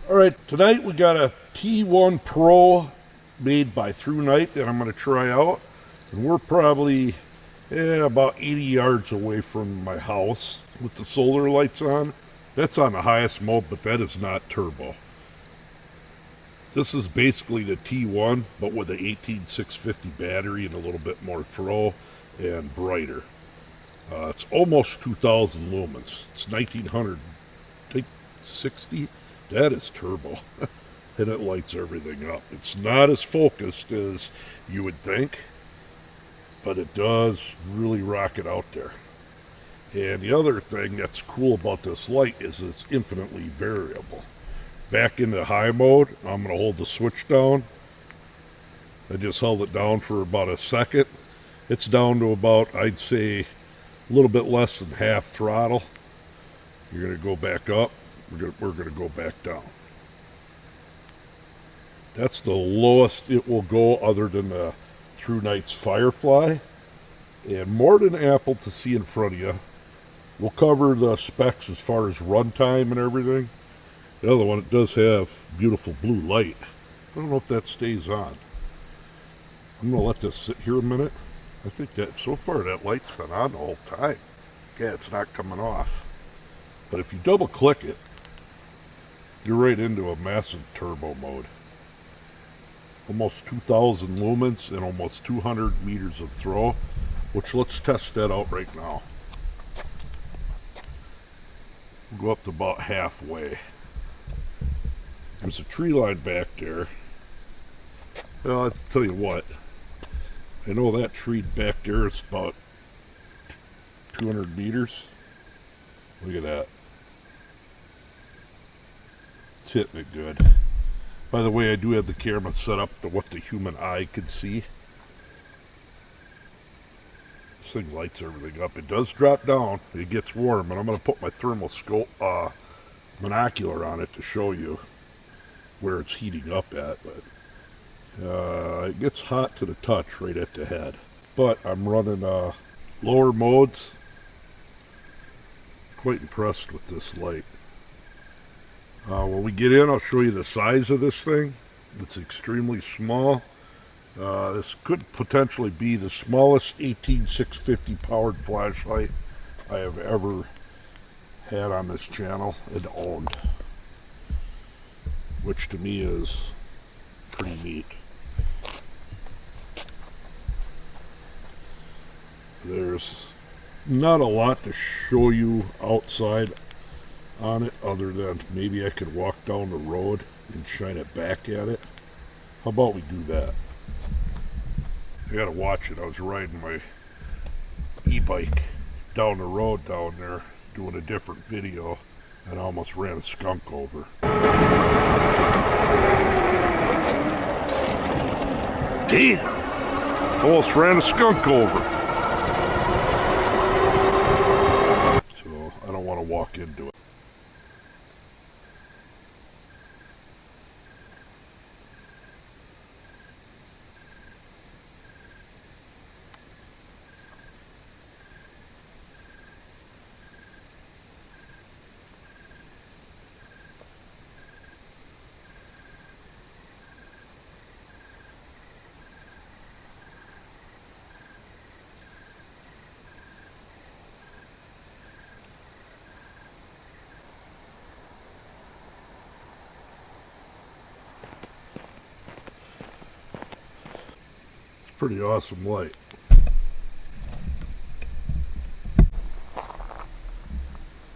Alright, tonight we got a T1 Pro made by Thrunite that I'm going to try out. And we're probably about 80 yards away from my house with the solar lights on. That's on the highest mode, but that is not turbo. This is basically the T1, but with an 18650 battery and a little bit more throw and brighter. It's almost 2000 lumens. It's 1900, I think 60. That is turbo. And it lights everything up. It's not as focused as you would think, but it does really rock it out there. And the other thing that's cool about this light is it's infinitely variable. Back into high mode, I'm going to hold the switch down. I just held it down for about a second. It's down to about, I'd say, a little bit less than half throttle. You're going to go back up. We're going to go back down. That's the lowest it will go other than the Thrunite's Firefly. And more than ample to see in front of you. We'll cover the specs as far as runtime and everything. The other one, it does have beautiful blue light. I don't know if that stays on. I'm going to let this sit here a minute. I think that so far that light's been on the whole time. Yeah, it's not coming off. But if you double click it, you're right into a massive turbo mode. Almost 2000 lumens and almost 200 meters of throw, which let's test that out right now. We'll go up to about halfway. There's a tree line back there. Well, I'll tell you what. I know that tree back there is about 200 meters. Look at that. It's hitting it good. By the way, I do have the camera set up to what the human eye can see. This thing lights everything up. It does drop down. It gets warm, and I'm going to put my thermal scope monocular on it to show you where it's heating up at. But it gets hot to the touch right at the head. But I'm running lower modes. Quite impressed with this light. When we get in, I'll show you the size of this thing. It's extremely small. This could potentially be the smallest 18650 powered flashlight I have ever had on this channel and owned, which to me is pretty neat. There's not a lot to show you outside on it other than maybe I could walk down the road and shine it back at it. How about we do that? I gotta watch it. I was riding my e-bike down the road down there doing a different video and I almost ran a skunk over. Damn! Almost ran a skunk over. So I don't want to walk into it. Pretty awesome light.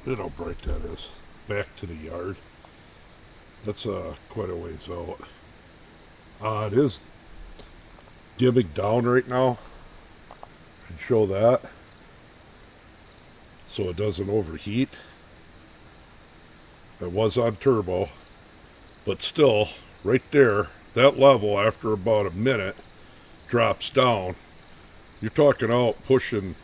Look how bright that is. Back to the yard. That's quite a ways out. It is dimming down right now. I can show that. So it doesn't overheat. It was on turbo. But still, right there, that level after about a minute drops down. You're talking out pushing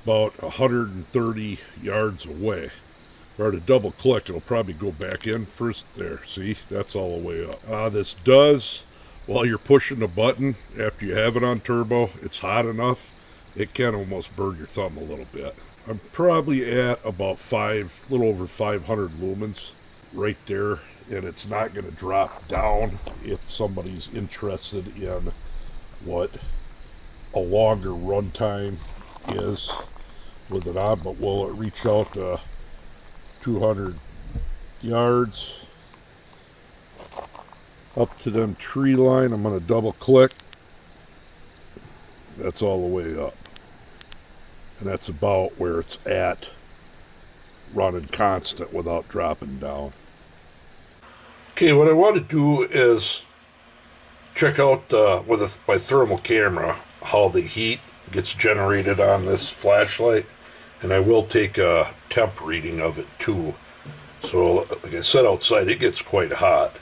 about 130 yards away. If I were to double click, it'll probably go back in first. There, see, that's all the way up. This does, while you're pushing the button after you have it on turbo, it's hot enough, it can almost burn your thumb a little bit. I'm probably at about a little over 500 lumens. right there, and it's not going to drop down if somebody's interested in what a longer runtime is with it on. But will it reach out to 200 yards up to them tree line? I'm going to double click. That's all the way up, and that's about where it's at, running constant without dropping down. Okay, what I want to do is check out with my thermal camera how the heat gets generated on this flashlight, and I will take a temp reading of it too. So like I said, outside it gets quite hot,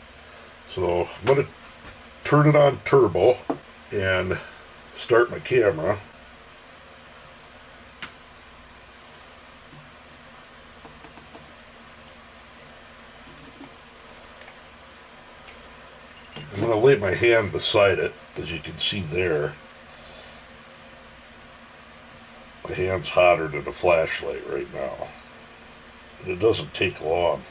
so I'm going to turn it on turbo and start my camera. I'm going to lay my hand beside it, as you can see there. My hand's hotter than a flashlight right now, and it doesn't take long.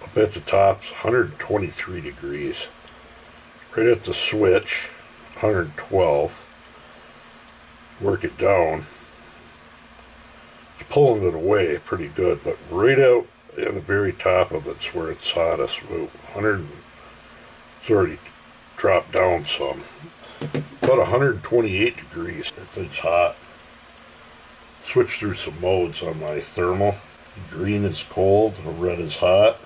Up at the top's 123 degrees. Right at the switch, 112. Work it down. It's pulling it away pretty good, but right out at the very top of it's where it's hottest. 100, it's already dropped down some. About 128 degrees. That thing's hot. Switch through some modes on my thermal. Green is cold, red is hot.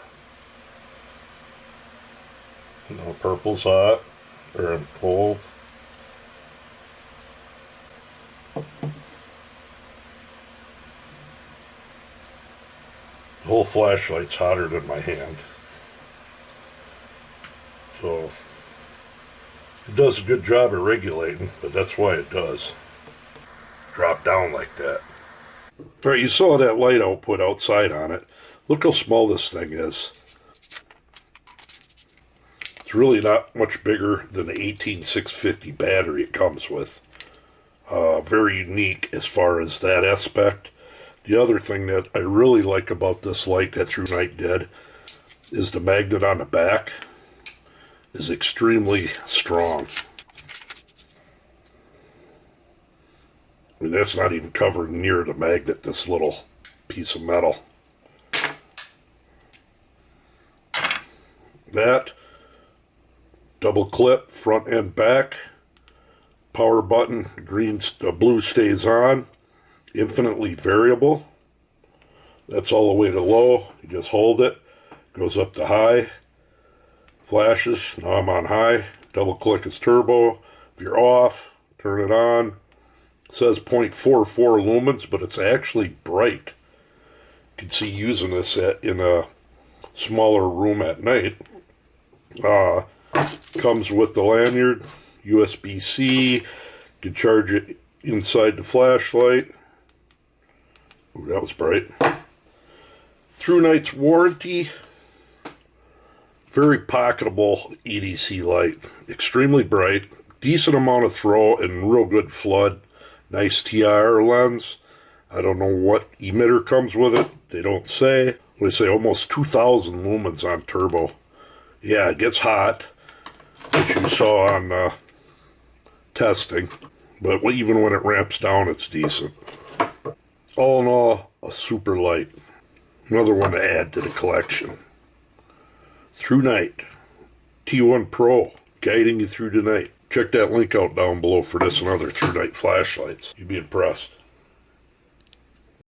Purple's hot, or cold. The whole flashlight's hotter than my hand. So it does a good job of regulating, but that's why it does drop down like that. Alright, you saw that light output outside on it. Look how small this thing is. It's really not much bigger than the 18650 battery it comes with. Very unique as far as that aspect. The other thing that I really like about this light that Thrunite did is the magnet on the back is extremely strong. And that's not even covered near the magnet, this little piece of metal. That, double clip, front and back, power button, blue stays on, infinitely variable. That's all the way to low, you just hold it, goes up to high, flashes, now I'm on high, double click is turbo. If you're off, turn it on. It says 0.44 lumens, but it's actually bright. You can see using this in a smaller room at night. Comes with the lanyard, USB-C, you can charge it inside the flashlight. Ooh, that was bright. Thrunite's warranty. Very pocketable EDC light. Extremely bright. Decent amount of throw and real good flood. Nice TIR lens. I don't know what emitter comes with it. They don't say. They say almost 2,000 lumens on turbo. Yeah, it gets hot, which you saw on testing. But even when it ramps down, it's decent. All in all, a super light. Another one to add to the collection. Thrunite T1 Pro, guiding you through the night. Check that link out down below for this and other Thrunite flashlights. You'd be impressed.